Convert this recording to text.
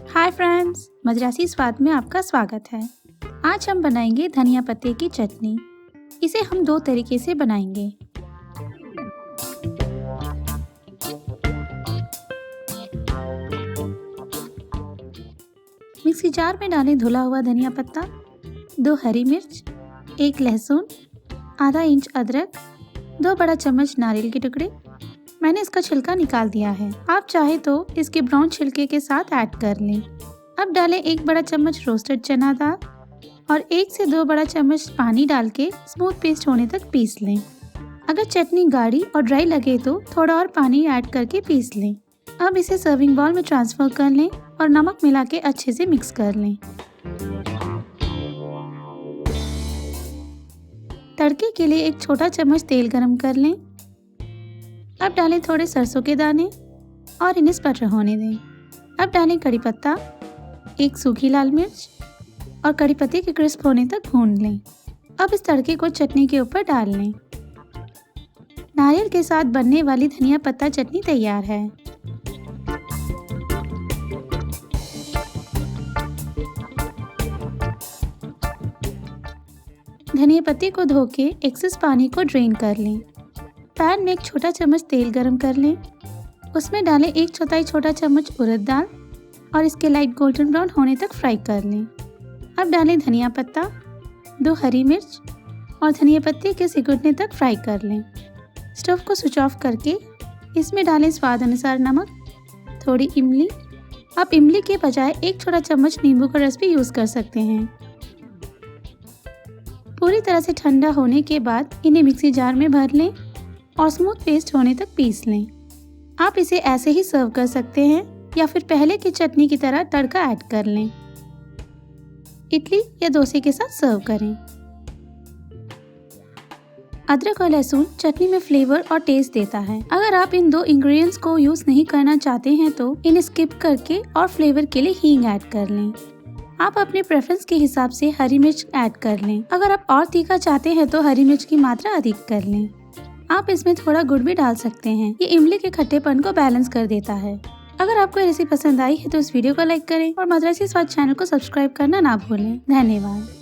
Hi friends, Madrasi स्वाद में आपका स्वागत है। आज हम बनाएंगे धनिया पत्ते की चटनी। इसे हम दो तरीके से बनाएंगे। मिक्सी जार में डालें धुला हुआ धनिया पत्ता, 2 हरी मिर्च, 1 लहसुन, आधा इंच अदरक, 2 बड़ा चम्मच नारियल के टुकड़े। मैंने इसका छिलका निकाल दिया है। आप चाहे तो इसके ब्राउन छिलके के साथ ऐड कर लें। अब डालें 1 बड़ा चम्मच रोस्टेड चना दाल और 1 से 2 बड़ा चम्मच पानी डाल के स्मूथ पेस्ट होने तक पीस लें। अगर चटनी गाढ़ी और ड्राई लगे तो थोड़ा और पानी ऐड करके पीस लें। अब इसे सर्विंग बाउल में ट्रांसफर कर लें और नमक मिला के अच्छे से मिक्स कर लें। तड़के के लिए 1 छोटा चम्मच तेल गरम कर लें। अब डालें थोड़े सरसों के दाने और इन्हें स्पटर होने दें। अब डालें कड़ी पत्ता, 1 सूखी लाल मिर्च और कड़ी पत्ते के क्रिस्प होने तक भून लें। अब इस तड़के को चटनी के ऊपर डाल लें। नारियल के साथ बनने वाली धनिया पत्ता चटनी तैयार है। धनिया पत्ते को धो के एक्सेस पानी को ड्रेन कर लें। पैन में 1 छोटा चम्मच तेल गरम कर लें। उसमें डालें 1/4 छोटा चम्मच उड़द दाल और इसके लाइट गोल्डन ब्राउन होने तक फ्राई कर लें। अब डालें धनिया पत्ता, 2 हरी मिर्च और धनिया पत्ते के सिकुड़ने तक फ्राई कर लें। स्टोव को स्विच ऑफ करके इसमें डालें स्वाद अनुसार नमक, थोड़ी इमली। आप इमली के बजाय 1 छोटा चम्मच नींबू का रस भी यूज़ कर सकते हैं। पूरी तरह से ठंडा होने के बाद इन्हें मिक्सी जार में भर लें और स्मूथ पेस्ट होने तक पीस लें। आप इसे ऐसे ही सर्व कर सकते हैं या फिर पहले की चटनी की तरह तड़का ऐड कर लें। इडली या डोसे के साथ सर्व करें। अदरक और लहसुन चटनी में फ्लेवर और टेस्ट देता है। अगर आप इन 2 इंग्रेडिएंट्स को यूज नहीं करना चाहते हैं तो इन्हें स्किप करके और फ्लेवर के लिए हींग ऐड कर लें। आप अपने प्रेफरेंस के हिसाब से हरी मिर्च ऐड कर लें। अगर आप और तीखा चाहते हैं तो हरी मिर्च की मात्रा अधिक कर लें। आप इसमें थोड़ा गुड़ भी डाल सकते हैं। ये इमली के खट्टेपन को बैलेंस कर देता है। अगर आपको ये रेसिपी पसंद आई है तो इस वीडियो को लाइक करें और मद्रासी स्वाद चैनल को सब्सक्राइब करना ना भूलें। धन्यवाद।